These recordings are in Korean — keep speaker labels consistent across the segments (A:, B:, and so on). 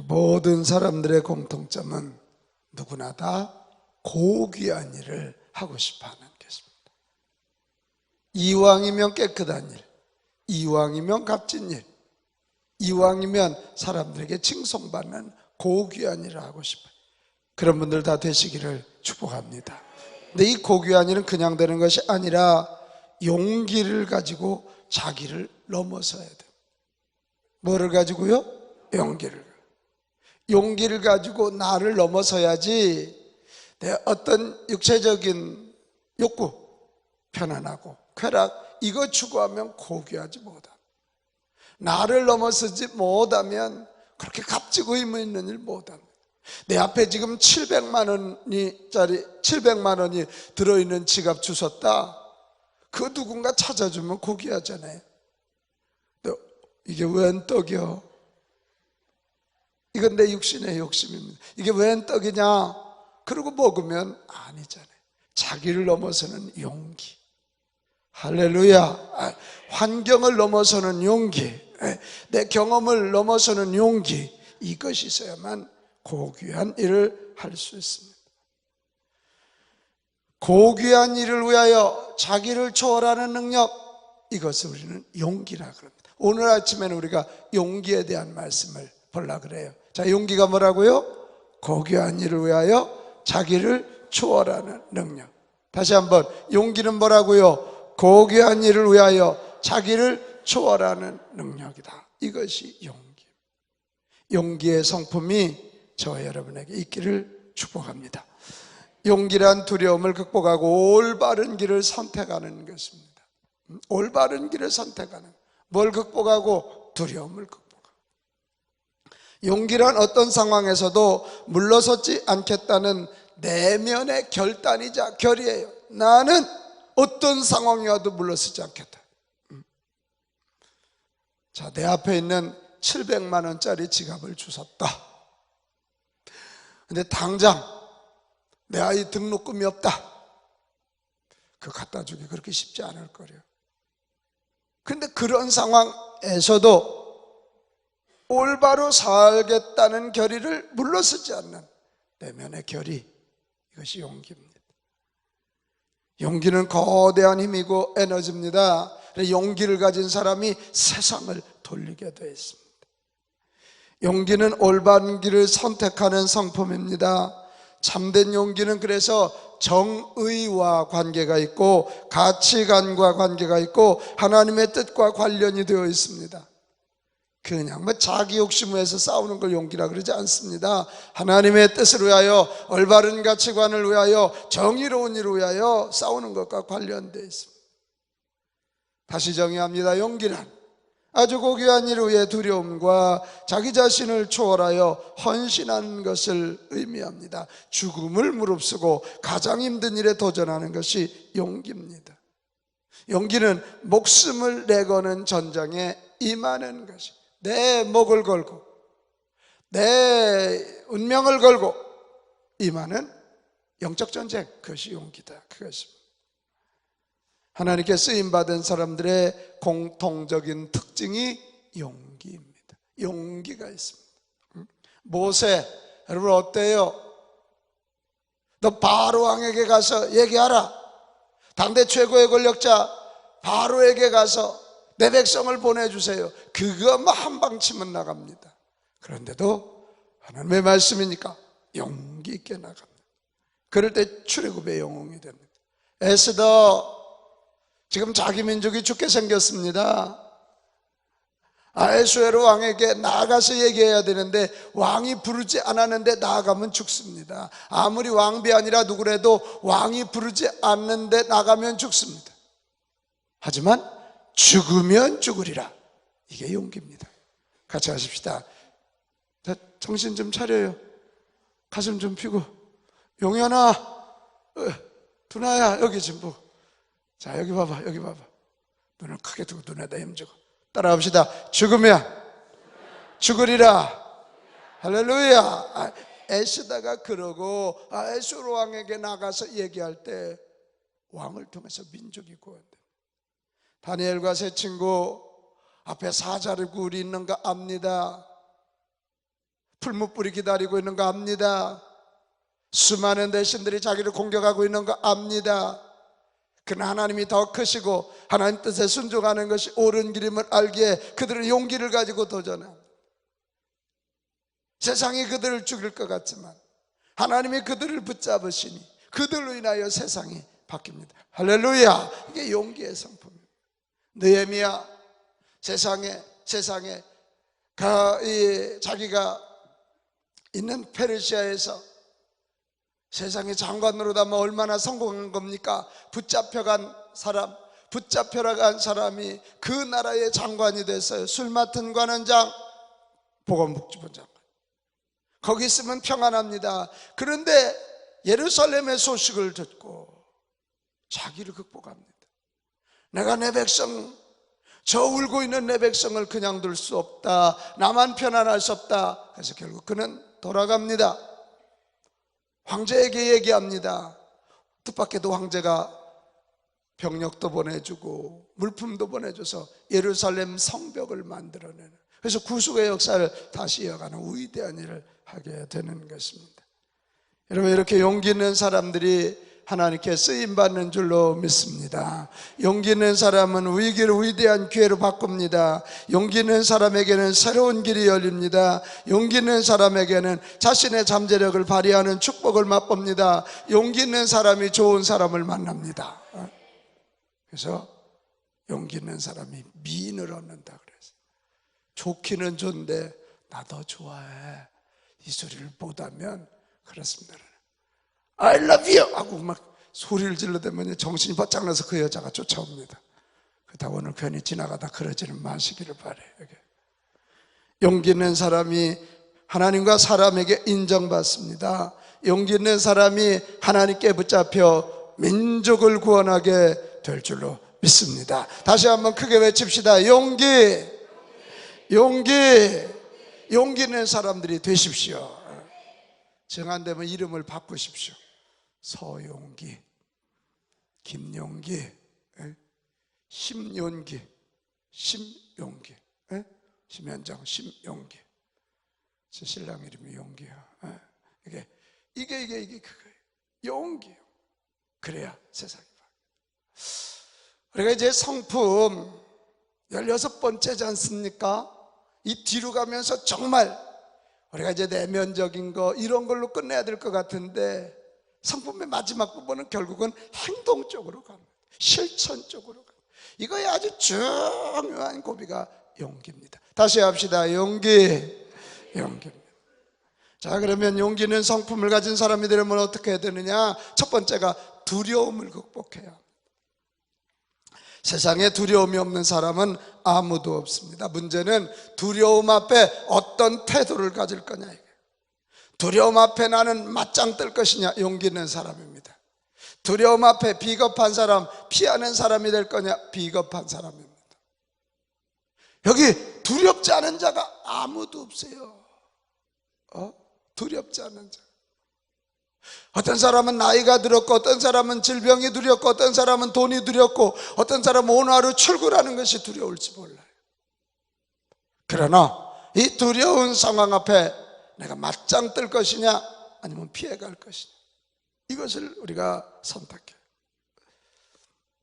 A: 모든 사람들의 공통점은 누구나 다 고귀한 일을 하고 싶어하는 것입니다. 이왕이면 깨끗한 일, 이왕이면 값진 일, 이왕이면 사람들에게 칭송받는 고귀한 일을 하고 싶어요. 그런 분들 다 되시기를 축복합니다. 근데 이 고귀한 일은 그냥 되는 것이 아니라 용기를 가지고 자기를 넘어서야 돼요. 뭐를 가지고요? 용기를 가지고 나를 넘어서야지 내 어떤 육체적인 욕구, 편안하고 쾌락 이거 추구하면 고귀하지 못합니다. 나를 넘어서지 못하면 그렇게 값지고 의미 있는 일 못합니다. 내 앞에 지금 700만 원이 들어있는 지갑 주웠다. 그 누군가 찾아주면 고귀하잖아요. 이게 웬 떡이요? 이건 내 육신의 욕심입니다. 이게 웬 떡이냐? 그러고 먹으면 아니잖아요. 자기를 넘어서는 용기. 할렐루야. 환경을 넘어서는 용기, 내 경험을 넘어서는 용기, 이것이 있어야만 고귀한 일을 할 수 있습니다. 고귀한 일을 위하여 자기를 초월하는 능력, 이것을 우리는 용기라 그럽니다. 오늘 아침에는 우리가 용기에 대한 말씀을 보려고 그래요. 자, 용기가 뭐라고요? 고귀한 일을 위하여 자기를 초월하는 능력. 다시 한번, 용기는 뭐라고요? 고귀한 일을 위하여 자기를 초월하는 능력이다. 이것이 용기. 용기의 성품이 저와 여러분에게 있기를 축복합니다. 용기란 두려움을 극복하고 올바른 길을 선택하는 것입니다. 올바른 길을 선택하는, 뭘 극복하고? 두려움을 극복하고. 용기란 어떤 상황에서도 물러서지 않겠다는 내면의 결단이자 결의예요. 나는 어떤 상황이 와도 물러서지 않겠다. 자, 내 앞에 있는 700만 원짜리 지갑을 주웠다. 근데 당장 내 아이 등록금이 없다. 그거 갖다 주기 그렇게 쉽지 않을 거래요. 그런데 그런 상황에서도 올바로 살겠다는 결의를 물러서지 않는 내면의 결의, 이것이 용기입니다. 용기는 거대한 힘이고 에너지입니다. 용기를 가진 사람이 세상을 돌리게 되어 있습니다. 용기는 올바른 길을 선택하는 성품입니다. 참된 용기는 그래서 정의와 관계가 있고 가치관과 관계가 있고 하나님의 뜻과 관련이 되어 있습니다. 그냥 자기 욕심을 위해서 싸우는 걸 용기라 그러지 않습니다. 하나님의 뜻을 위하여, 올바른 가치관을 위하여, 정의로운 일을 위하여 싸우는 것과 관련되어 있습니다. 다시 정의합니다. 용기란 아주 고귀한 일을 위해 두려움과 자기 자신을 초월하여 헌신하는 것을 의미합니다. 죽음을 무릅쓰고 가장 힘든 일에 도전하는 것이 용기입니다. 용기는 목숨을 내거는 전장에 임하는 것이, 내 목을 걸고 내 운명을 걸고 임하는 영적 전쟁, 그것이 용기다. 그것입니다. 하나님께 쓰임받은 사람들의 공통적인 특징이 용기입니다. 용기가 있습니다. 모세, 여러분 어때요? 너 바로 왕에게 가서 얘기하라. 당대 최고의 권력자 바로에게 가서 내 백성을 보내주세요. 그거 한방 치면 나갑니다. 그런데도 하나님의 말씀이니까 용기 있게 나갑니다. 그럴 때 출애굽의 영웅이 됩니다. 에스더, 지금 자기 민족이 죽게 생겼습니다. 아하수에로 왕에게 나아가서 얘기해야 되는데 왕이 부르지 않았는데 나아가면 죽습니다. 아무리 왕비 아니라 누구라도 왕이 부르지 않는데 나가면 죽습니다. 하지만 죽으면 죽으리라. 이게 용기입니다. 같이 하십시다. 자, 정신 좀 차려요. 가슴 좀 펴고. 용현아, 두나야, 여기 좀 보고. 자, 여기 봐봐, 여기 봐봐. 눈을 크게 뜨고 눈에다 힘주고 따라합시다. 죽으면 죽으리라. 할렐루야. 에스더가 그러고 아하수에로 왕에게 나가서 얘기할 때 왕을 통해서 민족이 구원돼. 다니엘과 세 친구 앞에 사자를 굴이 있는 거 압니다. 풀무불이 기다리고 있는 거 압니다. 수많은 대신들이 자기를 공격하고 있는 거 압니다. 그러나 하나님이 더 크시고 하나님 뜻에 순종하는 것이 옳은 길임을 알기에 그들은 용기를 가지고 도전합니다. 세상이 그들을 죽일 것 같지만 하나님이 그들을 붙잡으시니 그들로 인하여 세상이 바뀝니다. 할렐루야. 이게 용기의 성품입니다. 느헤미야 세상에 자기가 있는 페르시아에서 세상의 장관으로다 뭐 얼마나 성공한 겁니까? 붙잡혀간 사람이 그 나라의 장관이 됐어요. 술 맡은 관원장, 보건복지부 장관. 거기 있으면 평안합니다. 그런데 예루살렘의 소식을 듣고 자기를 극복합니다. 내가 내 백성, 저 울고 있는 내 백성을 그냥 둘 수 없다. 나만 편안할 수 없다. 그래서 결국 그는 돌아갑니다. 황제에게 얘기합니다. 뜻밖에도 황제가 병력도 보내주고 물품도 보내줘서 예루살렘 성벽을 만들어내는, 그래서 구속의 역사를 다시 이어가는 위대한 일을 하게 되는 것입니다. 여러분, 이렇게 용기 있는 사람들이 하나님께 쓰임받는 줄로 믿습니다. 용기 있는 사람은 위기를 위대한 기회로 바꿉니다. 용기 있는 사람에게는 새로운 길이 열립니다. 용기 있는 사람에게는 자신의 잠재력을 발휘하는 축복을 맛봅니다. 용기 있는 사람이 좋은 사람을 만납니다. 그래서 용기 있는 사람이 미인을 얻는다 그랬어요. 좋기는 좋은데 나 더 좋아해, 이 소리를 못하면 그렇습니다. I love you! 하고 막 소리를 질러대면 정신이 바짝 나서 그 여자가 쫓아옵니다. 그렇다고 오늘 괜히 지나가다 그러지는 마시기를 바래요. 용기 있는 사람이 하나님과 사람에게 인정받습니다. 용기 있는 사람이 하나님께 붙잡혀 민족을 구원하게 될 줄로 믿습니다. 다시 한번 크게 외칩시다. 용기 있는 사람들이 되십시오. 정한되면 이름을 바꾸십시오. 서용기, 김용기, 심용기, 심현정, 심용기. 제 신랑 이름이 용기야. 이게 그거예요. 용기. 그래야 세상이 바뀌어요. 우리가 이제 성품 16번째지 않습니까? 이 뒤로 가면서 정말 우리가 이제 내면적인 거 이런 걸로 끝내야 될 것 같은데, 성품의 마지막 부분은 결국은 행동 쪽으로 갑니다. 실천 쪽으로 갑니다. 이거에 아주 중요한 고비가 용기입니다. 다시 합시다. 용기입니다. 자, 그러면 용기 있는 성품을 가진 사람이 되려면 어떻게 해야 되느냐? 첫 번째가 두려움을 극복해야 합니다. 세상에 두려움이 없는 사람은 아무도 없습니다. 문제는 두려움 앞에 어떤 태도를 가질 거냐. 두려움 앞에 나는 맞짱 뜰 것이냐. 용기 있는 사람입니다. 두려움 앞에 비겁한 사람, 피하는 사람이 될 거냐. 비겁한 사람입니다. 여기 두렵지 않은 자가 아무도 없어요. 두렵지 않은 자. 어떤 사람은 나이가 들었고, 어떤 사람은 질병이 두렵고, 어떤 사람은 돈이 두렵고, 어떤 사람은 오늘 하루 출근하는 것이 두려울지 몰라요. 그러나 이 두려운 상황 앞에 내가 맞짱 뜰 것이냐 아니면 피해갈 것이냐, 이것을 우리가 선택해요.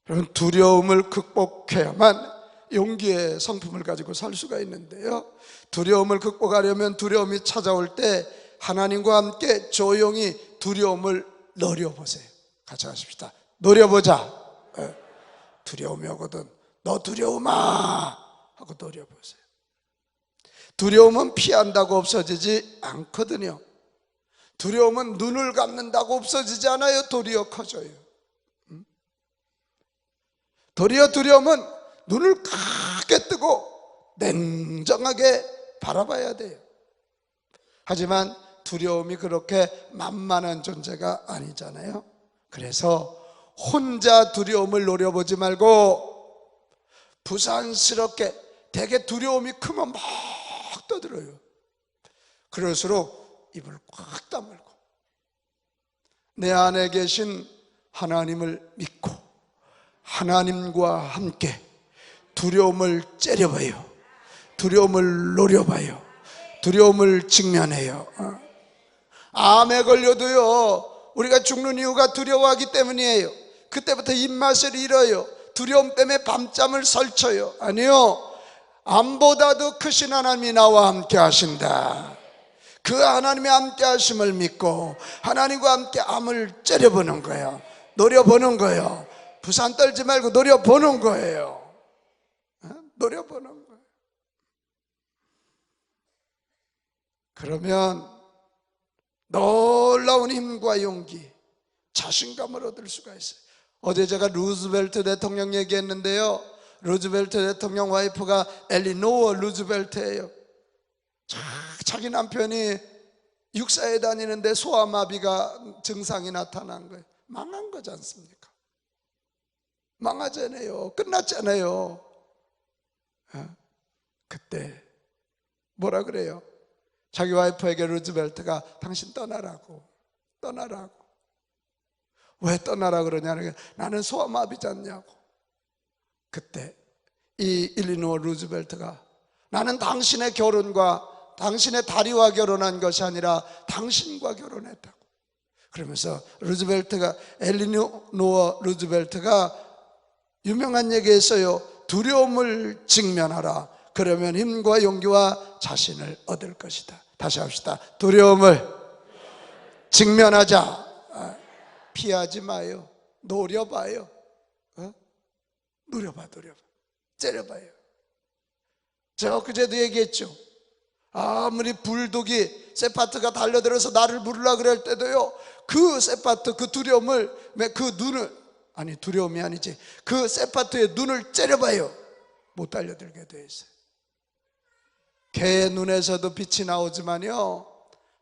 A: 여러분, 두려움을 극복해야만 용기의 성품을 가지고 살 수가 있는데요, 두려움을 극복하려면 두려움이 찾아올 때 하나님과 함께 조용히 두려움을 노려보세요. 같이 하십시다. 노려보자. 두려움이 오거든 너 두려움아 하고 노려보세요. 두려움은 피한다고 없어지지 않거든요. 두려움은 눈을 감는다고 없어지지 않아요. 도리어 커져요. 도리어 두려움은 눈을 크게 뜨고 냉정하게 바라봐야 돼요. 하지만 두려움이 그렇게 만만한 존재가 아니잖아요. 그래서 혼자 두려움을 노려보지 말고 부산스럽게, 되게 두려움이 크면 막 떠들어요. 그럴수록 입을 꽉 다물고 내 안에 계신 하나님을 믿고 하나님과 함께 두려움을 째려봐요. 두려움을 노려봐요. 두려움을 직면해요. 암에 걸려도요, 우리가 죽는 이유가 두려워하기 때문이에요. 그때부터 입맛을 잃어요. 두려움 때문에 밤잠을 설쳐요. 아니요, 암보다도 크신 하나님이 나와 함께 하신다. 그 하나님의 함께 하심을 믿고 하나님과 함께 암을 째려보는 거예요. 노려보는 거예요. 부산 떨지 말고 노려보는 거예요. 노려보는 거예요. 그러면 놀라운 힘과 용기, 자신감을 얻을 수가 있어요. 어제 제가 루즈벨트 대통령 얘기했는데요, 루즈벨트 대통령 와이프가 엘리노어 루즈벨트예요. 자기 남편이 육사에 다니는데 소아마비가 증상이 나타난 거예요. 망한 거지 않습니까? 망하잖아요. 끝났잖아요. 그때 뭐라 그래요? 자기 와이프에게 루즈벨트가 당신 떠나라고. 왜 떠나라 그러냐는, 나는 소아마비잖냐고. 그때 이 일리노어 루즈벨트가, 나는 당신의 결혼과 당신의 다리와 결혼한 것이 아니라 당신과 결혼했다고. 그러면서 루즈벨트가, 엘리노어 루즈벨트가 유명한 얘기했어요. 두려움을 직면하라. 그러면 힘과 용기와 자신을 얻을 것이다. 다시 합시다. 두려움을 직면하자. 피하지 마요. 노려봐요. 노려봐. 째려봐요. 제가 엊그제도 얘기했죠. 아무리 불독이 세파트가 달려들어서 나를 부르려 그럴 때도요, 그 세파트, 그 두려움을, 그 눈을, 아니 두려움이 아니지, 그 세파트의 눈을 째려봐요. 못 달려들게 돼 있어요. 개의 눈에서도 빛이 나오지만요,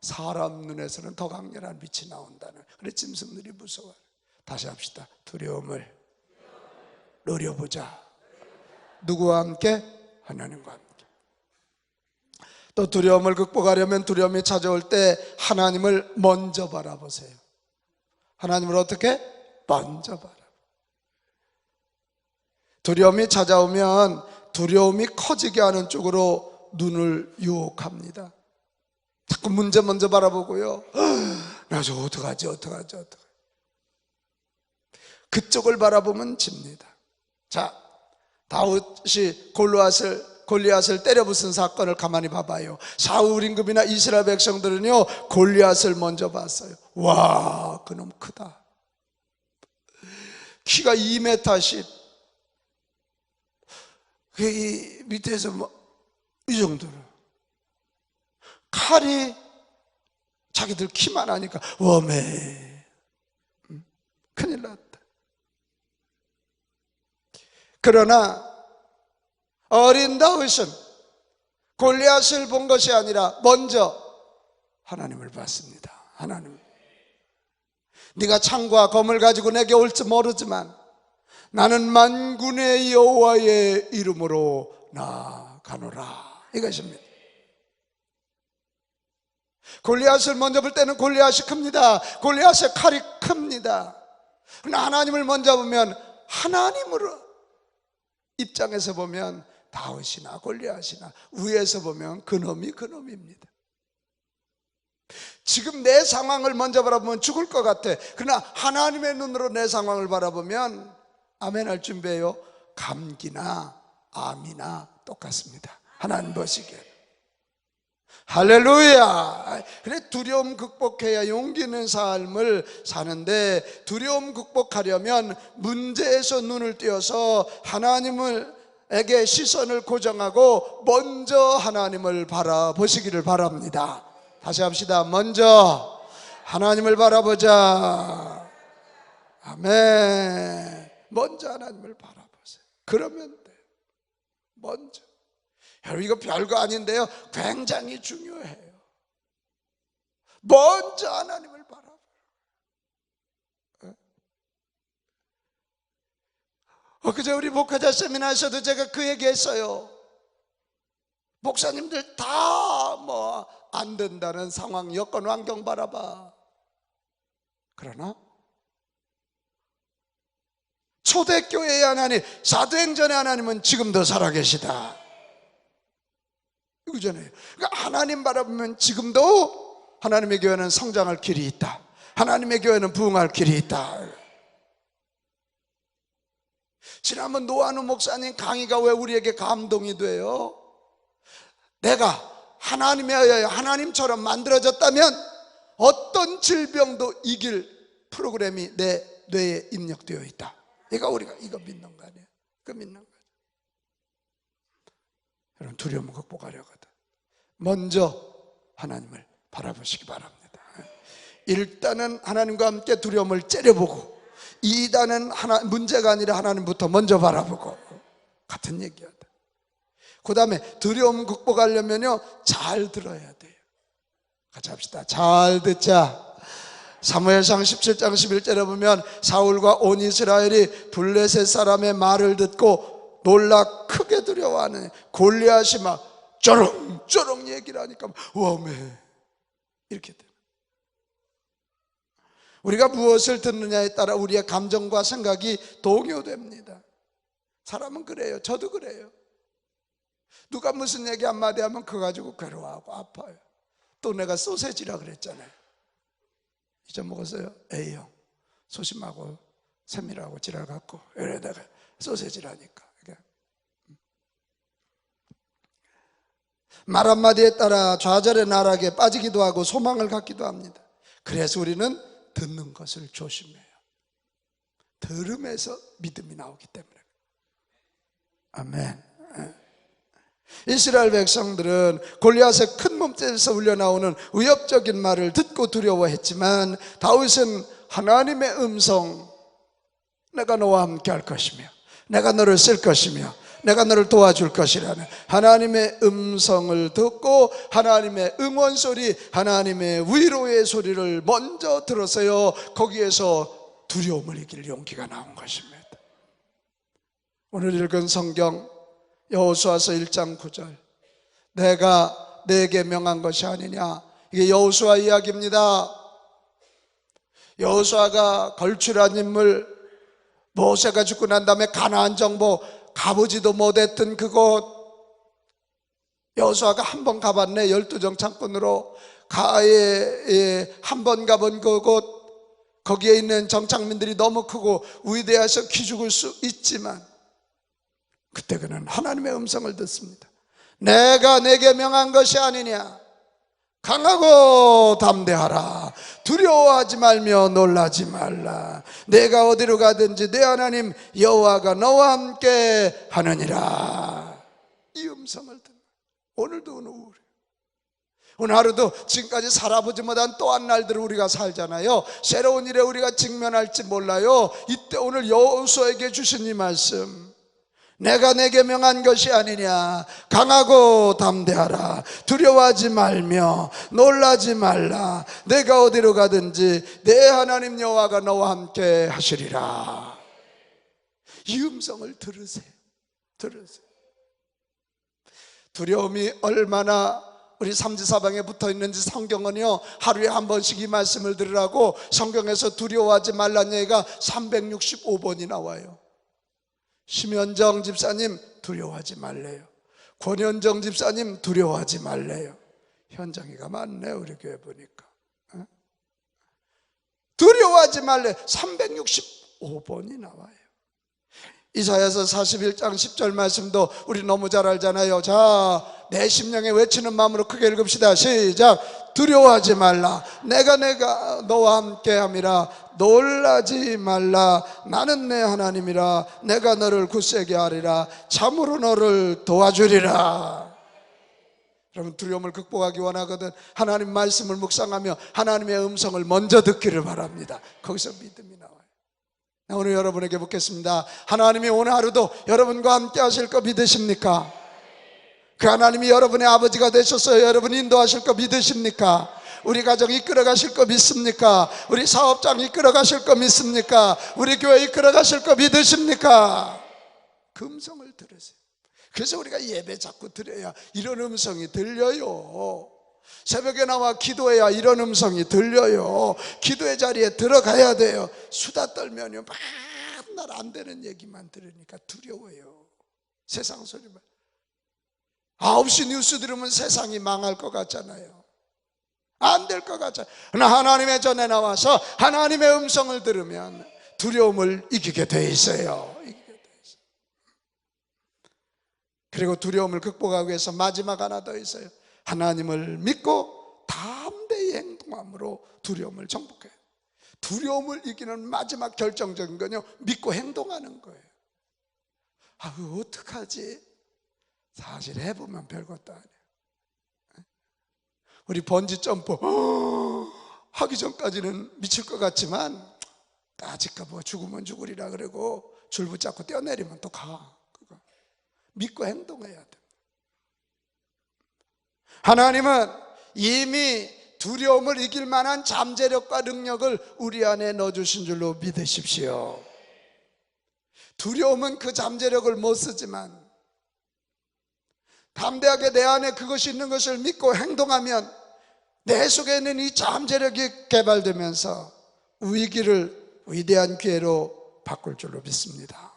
A: 사람 눈에서는 더 강렬한 빛이 나온다는, 그래 짐승들이 무서워요. 다시 합시다. 두려움을 노려보자. 누구와 함께? 하나님과 함께. 또 두려움을 극복하려면, 두려움이 찾아올 때 하나님을 먼저 바라보세요. 하나님을 어떻게? 먼저 바라보세요. 두려움이 찾아오면 두려움이 커지게 하는 쪽으로 눈을 유혹합니다. 자꾸 문제 먼저 바라보고요, 나 저거 어떡하지. 그쪽을 바라보면 집니다. 자, 다윗이 골리앗을 때려부순 사건을 가만히 봐봐요. 사울 임금이나 이스라엘 백성들은요, 골리앗을 먼저 봤어요. 와, 그놈 크다. 키가 2m 10. 이 밑에서 이 정도로. 칼이 자기들 키만 하니까 웜해. 큰일 났다. 그러나 어린 다윗은 골리앗을 본 것이 아니라 먼저 하나님을 봤습니다. 하나님, 네가 창과 검을 가지고 내게 올지 모르지만 나는 만군의 여호와의 이름으로 나아가노라, 이것입니다. 골리앗을 먼저 볼 때는 골리앗이 큽니다. 골리앗의 칼이 큽니다. 그러나 하나님을 먼저 보면, 하나님으로 입장에서 보면 다윗이나 골리앗이나, 위에서 보면 그놈이 그놈입니다. 지금 내 상황을 먼저 바라보면 죽을 것 같아. 그러나 하나님의 눈으로 내 상황을 바라보면, 아멘 할 준비해요. 감기나 암이나 똑같습니다. 하나님 보시기에. 할렐루야. 그래, 두려움 극복해야 용기 있는 삶을 사는데, 두려움 극복하려면 문제에서 눈을 띄어서 하나님에게 시선을 고정하고 먼저 하나님을 바라보시기를 바랍니다. 다시 합시다. 먼저 하나님을 바라보자. 아멘. 먼저 하나님을 바라보세요. 그러면 돼요. 먼저. 여러분, 이거 별거 아닌데요, 굉장히 중요해요. 먼저 하나님을 바라봐요. 그제 우리 목회자 세미나에서도 제가 그 얘기했어요. 목사님들 다 안 된다는 상황, 여건, 환경 바라봐. 그러나 초대교회의 하나님, 사도행전의 하나님은 지금도 살아계시다. 이거 구전해요. 그러니까 하나님 바라보면 지금도 하나님의 교회는 성장할 길이 있다. 하나님의 교회는 부흥할 길이 있다. 지난번 노한우 목사님 강의가 왜 우리에게 감동이 돼요? 내가 하나님에 의하여 하나님처럼 만들어졌다면 어떤 질병도 이길 프로그램이 내 뇌에 입력되어 있다. 우리가 이거 믿는 거 아니에요? 그거 믿는 거죠. 여러분, 두려움을 극복하려거든 먼저 하나님을 바라보시기 바랍니다. 일단은 하나님과 함께 두려움을 째려보고, 2단은 문제가 아니라 하나님부터 먼저 바라보고, 같은 얘기하다. 그 다음에 두려움 극복하려면요, 잘 들어야 돼요. 같이 합시다. 잘 듣자. 사무엘상 17장 11절에 보면 사울과 온 이스라엘이 블레셋 사람의 말을 듣고 놀라 크게 두려워하는, 골리앗이 막 쩌렁쩌렁 얘기를 하니까 와메 이렇게 돼요. 우리가 무엇을 듣느냐에 따라 우리의 감정과 생각이 동요됩니다. 사람은 그래요. 저도 그래요. 누가 무슨 얘기 한마디 하면 그거 가지고 괴로워하고 아파요. 또 내가 소세지라 그랬잖아요. 잊어먹었어요. A형 소심하고 세밀하고 지랄 같고 이러다가 소세지라니까. 말 한마디에 따라 좌절의 나락에 빠지기도 하고 소망을 갖기도 합니다. 그래서 우리는 듣는 것을 조심해요. 들음에서 믿음이 나오기 때문에. 아멘. 이스라엘 백성들은 골리앗의 큰 몸짓에서 울려나오는 위협적인 말을 듣고 두려워했지만, 다윗은 하나님의 음성, 내가 너와 함께 할 것이며 내가 너를 쓸 것이며 내가 너를 도와줄 것이라는 하나님의 음성을 듣고 하나님의 응원 소리, 하나님의 위로의 소리를 먼저 들었어요. 거기에서 두려움을 이길 용기가 나온 것입니다. 오늘 읽은 성경 여호수아서 1장 9절, 내가 내게 명한 것이 아니냐, 이게 여호수아 이야기입니다. 여호수아가 걸출한 인물, 모세가 죽고 난 다음에 가나안 정복 가보지도 못했던 그곳, 여호수아가 한 번 가봤네. 12정 창군으로 가에 한 번 가본 그곳, 거기에 있는 정착민들이 너무 크고 위대해서 기죽을 수 있지만 그때 그는 하나님의 음성을 듣습니다. 내가 내게 명한 것이 아니냐, 강하고 담대하라, 두려워하지 말며 놀라지 말라, 내가 어디로 가든지 내 하나님 여호와가 너와 함께 하느니라. 이 음성을 듣는, 오늘도 오늘 하루도 지금까지 살아보지 못한 또 한 날들을 우리가 살잖아요. 새로운 일에 우리가 직면할지 몰라요. 이때 오늘 여호수아에게 주신 이 말씀, 내가 내게 명한 것이 아니냐, 강하고 담대하라, 두려워하지 말며 놀라지 말라, 내가 어디로 가든지 내 하나님 여호와가 너와 함께 하시리라. 이 음성을 들으세요. 두려움이 얼마나 우리 삼지사방에 붙어 있는지 성경은요, 하루에 한 번씩 이 말씀을 들으라고 성경에서 두려워하지 말라는 얘기가 365번이 나와요. 심현정 집사님 두려워하지 말래요. 권현정 집사님 두려워하지 말래요. 현정이가 많네 우리 교회 보니까. 두려워하지 말래 365번이 나와요. 이사야서 41장 10절 말씀도 우리 너무 잘 알잖아요. 자, 내 심령에 외치는 마음으로 크게 읽읍시다. 시작. 두려워하지 말라, 내가 너와 함께 함이라, 놀라지 말라, 나는 내 하나님이라, 내가 너를 굳세게 하리라, 참으로 너를 도와주리라. 여러분, 두려움을 극복하기 원하거든 하나님 말씀을 묵상하며 하나님의 음성을 먼저 듣기를 바랍니다. 거기서 믿음이 나와요. 오늘 여러분에게 묻겠습니다. 하나님이 오늘 하루도 여러분과 함께 하실 거 믿으십니까? 그 하나님이 여러분의 아버지가 되셨어요. 여러분 인도하실 거 믿으십니까? 우리 가정 이끌어 가실 거 믿습니까? 우리 사업장 이끌어 가실 거 믿습니까? 우리 교회 이끌어 가실 거 믿으십니까? 그 음성을 들으세요. 그래서 우리가 예배 자꾸 드려야 이런 음성이 들려요. 새벽에 나와 기도해야 이런 음성이 들려요. 기도의 자리에 들어가야 돼요. 수다 떨면요 맨날 안 되는 얘기만 들으니까 두려워요. 세상 소리만. 9시 뉴스 들으면 세상이 망할 것 같잖아요. 안 될 것 같잖아요. 그러나 하나님의 전에 나와서 하나님의 음성을 들으면 두려움을 이기게 돼 있어요. 그리고 두려움을 극복하기 위해서 마지막 하나 더 있어요. 하나님을 믿고 담대히 행동함으로 두려움을 정복해요. 두려움을 이기는 마지막 결정적인 건요, 믿고 행동하는 거예요. 어떡하지? 사실 해보면 별것도 아니에요. 우리 번지 점프 하기 전까지는 미칠 것 같지만 아직까 뭐 죽으면 죽으리라 그러고 줄 붙잡고 뛰어내리면 또 가. 그거 믿고 행동해야 돼. 하나님은 이미 두려움을 이길 만한 잠재력과 능력을 우리 안에 넣어주신 줄로 믿으십시오. 두려움은 그 잠재력을 못 쓰지만 담대하게 내 안에 그것이 있는 것을 믿고 행동하면 내 속에 있는 이 잠재력이 개발되면서 위기를 위대한 기회로 바꿀 줄로 믿습니다.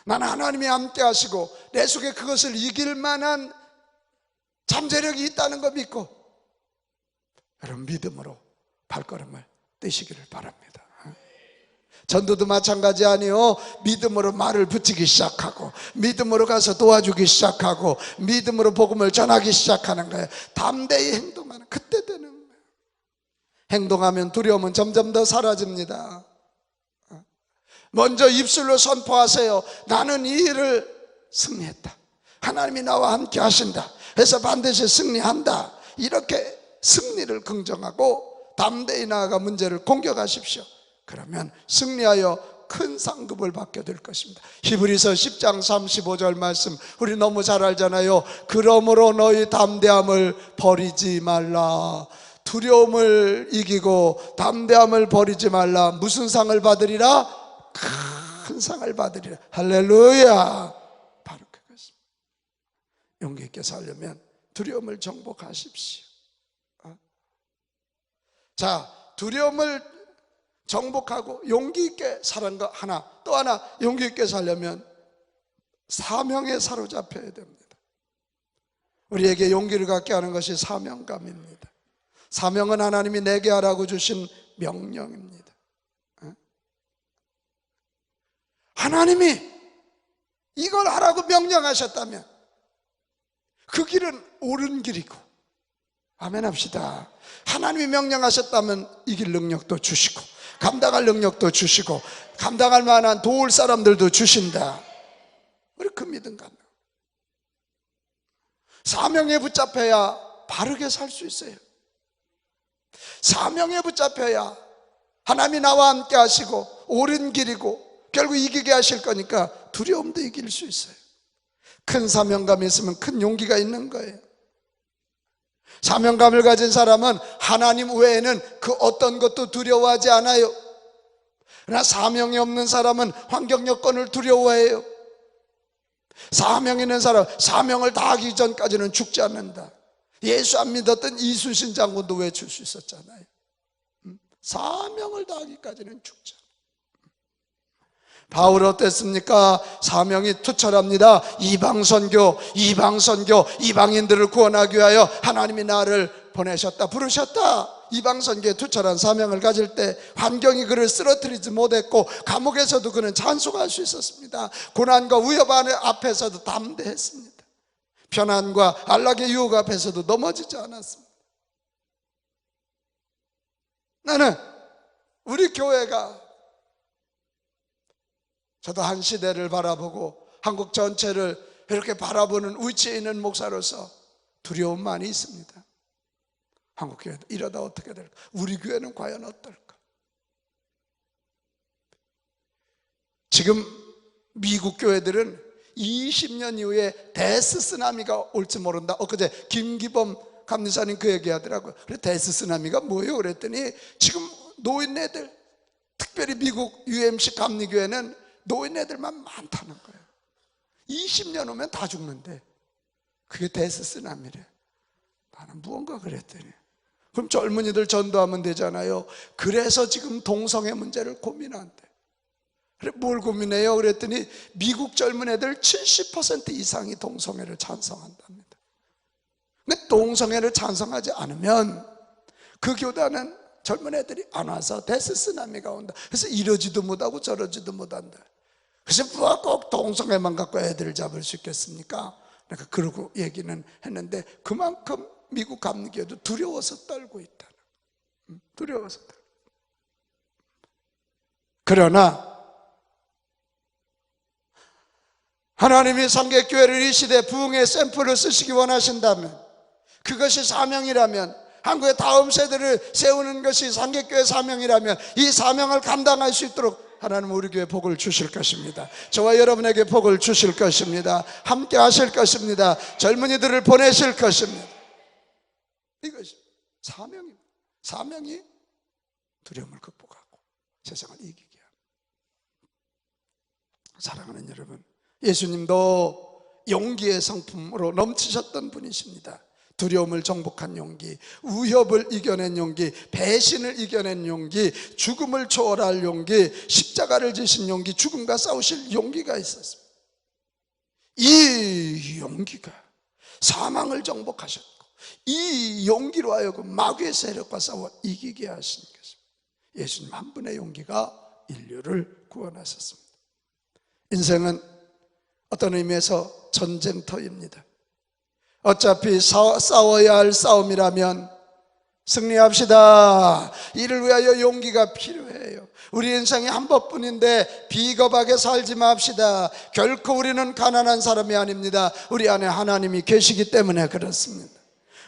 A: 나는 하나님이 함께 하시고 내 속에 그것을 이길 만한 잠재력이 있다는 거 믿고 여러분 믿음으로 발걸음을 떼시기를 바랍니다. 전도도 마찬가지 아니요. 믿음으로 말을 붙이기 시작하고 믿음으로 가서 도와주기 시작하고 믿음으로 복음을 전하기 시작하는 거예요. 담대히 행동하는 그때 되는 거예요. 행동하면 두려움은 점점 더 사라집니다. 먼저 입술로 선포하세요. 나는 이 일을 승리했다. 하나님이 나와 함께 하신다. 그래서 반드시 승리한다. 이렇게 승리를 긍정하고 담대히 나아가 문제를 공격하십시오. 그러면 승리하여 큰 상급을 받게 될 것입니다. 히브리서 10장 35절 말씀 우리 너무 잘 알잖아요. 그러므로 너희 담대함을 버리지 말라. 두려움을 이기고 담대함을 버리지 말라. 무슨 상을 받으리라? 큰 상을 받으리라. 할렐루야. 바로 그것입니다. 용기 있게 살려면 두려움을 정복하십시오. 자, 두려움을 정복하고 용기 있게 사는 거 하나, 또 하나 용기 있게 살려면 사명에 사로잡혀야 됩니다. 우리에게 용기를 갖게 하는 것이 사명감입니다. 사명은 하나님이 내게 하라고 주신 명령입니다. 하나님이 이걸 하라고 명령하셨다면 그 길은 옳은 길이고, 아멘 합시다. 하나님이 명령하셨다면 이길 능력도 주시고 감당할 능력도 주시고 감당할 만한 도울 사람들도 주신다. 우리 그 믿음 갖는 사명에 붙잡혀야 바르게 살 수 있어요. 사명에 붙잡혀야 하나님이 나와 함께 하시고 옳은 길이고 결국 이기게 하실 거니까 두려움도 이길 수 있어요. 큰 사명감이 있으면 큰 용기가 있는 거예요. 사명감을 가진 사람은 하나님 외에는 그 어떤 것도 두려워하지 않아요. 그러나 사명이 없는 사람은 환경 여건을 두려워해요. 사명 있는 사람, 사명을 다하기 전까지는 죽지 않는다. 예수 안 믿었던 이순신 장군도 외칠 수 있었잖아요. 사명을 다하기까지는 죽지 않아요. 바울 어땠습니까? 사명이 투철합니다. 이방선교, 이방인들을 구원하기 위하여 하나님이 나를 보내셨다, 부르셨다. 이방선교에 투철한 사명을 가질 때 환경이 그를 쓰러뜨리지 못했고 감옥에서도 그는 찬송할 수 있었습니다. 고난과 위협 앞에서도 담대했습니다. 편안과 안락의 유혹 앞에서도 넘어지지 않았습니다. 나는 우리 교회가, 저도 한 시대를 바라보고 한국 전체를 이렇게 바라보는 위치에 있는 목사로서 두려움 많이 있습니다. 한국 교회 이러다 어떻게 될까? 우리 교회는 과연 어떨까? 지금 미국 교회들은 20년 이후에 데스 쓰나미가 올지 모른다. 엊그제 김기범 감리사님 그 얘기하더라고요. 그래, 데스 쓰나미가 뭐예요? 그랬더니 지금 노인네들, 특별히 미국 UMC 감리교회는 노인네들만 많다는 거예요. 20년 후면 다 죽는데 그게 데스 쓰나미래. 나는 무언가 그랬더니, 그럼 젊은이들 전도하면 되잖아요. 그래서 지금 동성애 문제를 고민한대. 그래, 뭘 고민해요? 그랬더니 미국 젊은 애들 70% 이상이 동성애를 찬성한답니다. 근데 동성애를 찬성하지 않으면 그 교단은 젊은 애들이 안 와서 데스쓰나미가 온다. 그래서 이러지도 못하고 저러지도 못한다. 그래서 누가 꼭 동성애만 갖고 애들을 잡을 수 있겠습니까? 그러니까 그러고 얘기는 했는데 그만큼 미국 감리교도 두려워서 떨고 있다. 두려워서 떨고. 그러나 하나님이 삼계교회를 이 시대 부흥의 샘플을 쓰시기 원하신다면, 그것이 사명이라면, 한국의 다음 세대를 세우는 것이 삼계교회 사명이라면 이 사명을 감당할 수 있도록 하나님은 우리 교회에 복을 주실 것입니다. 저와 여러분에게 복을 주실 것입니다. 함께 하실 것입니다. 젊은이들을 보내실 것입니다. 이것이 사명입니다. 사명이 두려움을 극복하고 세상을 이기게 합니다. 사랑하는 여러분, 예수님도 용기의 성품으로 넘치셨던 분이십니다. 두려움을 정복한 용기, 위협을 이겨낸 용기, 배신을 이겨낸 용기, 죽음을 초월할 용기, 십자가를 지신 용기, 죽음과 싸우실 용기가 있었습니다. 이 용기가 사망을 정복하셨고 이 용기로 하여금 마귀의 세력과 싸워 이기게 하신 것입니다. 예수님 한 분의 용기가 인류를 구원하셨습니다. 인생은 어떤 의미에서 전쟁터입니다. 어차피 싸워야 할 싸움이라면 승리합시다. 이를 위하여 용기가 필요해요. 우리 인생이 한 번뿐인데 비겁하게 살지 맙시다. 결코 우리는 가난한 사람이 아닙니다. 우리 안에 하나님이 계시기 때문에 그렇습니다.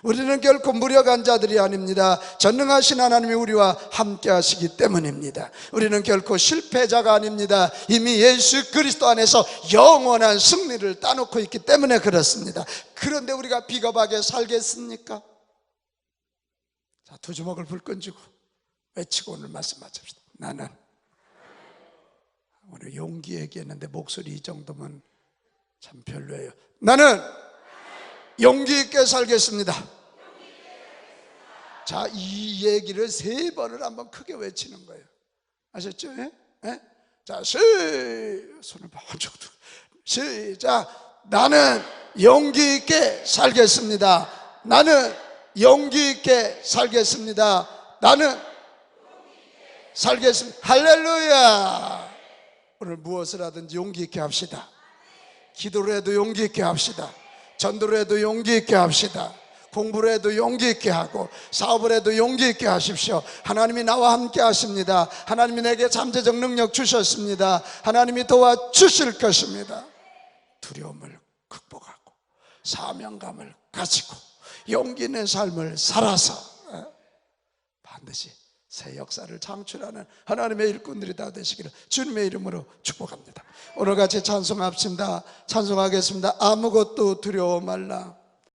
A: 우리는 결코 무력한 자들이 아닙니다. 전능하신 하나님이 우리와 함께 하시기 때문입니다. 우리는 결코 실패자가 아닙니다. 이미 예수 그리스도 안에서 영원한 승리를 따놓고 있기 때문에 그렇습니다. 그런데 우리가 비겁하게 살겠습니까? 자, 두 주먹을 불끈 쥐고 외치고 오늘 말씀 마칩시다. 나는, 오늘 용기 얘기했는데 목소리 이 정도면 참 별로예요. 나는 용기 있게 살겠습니다. 자, 이 얘기를 3번을 한번 크게 외치는 거예요. 아셨죠? 예? 예? 자, 손을 번쩍 들고 시작. 나는 용기 있게 살겠습니다. 나는 용기 있게 살겠습니다. 나는 살겠습니다. 할렐루야. 오늘 무엇을 하든지 용기 있게 합시다. 기도를 해도 용기 있게 합시다. 전도를 해도 용기 있게 합시다. 공부를 해도 용기 있게 하고 사업을 해도 용기 있게 하십시오. 하나님이 나와 함께 하십니다. 하나님이 내게 잠재적 능력 주셨습니다. 하나님이 도와주실 것입니다. 두려움을 극복하고 사명감을 가지고 용기 있는 삶을 살아서 반드시 새 역사를 창출하는 하나님의 일꾼들이 다 되시기를 주님의 이름으로 축복합니다. 오늘같이 찬송합시다. 찬송하겠습니다. 아무것도 두려워 말라.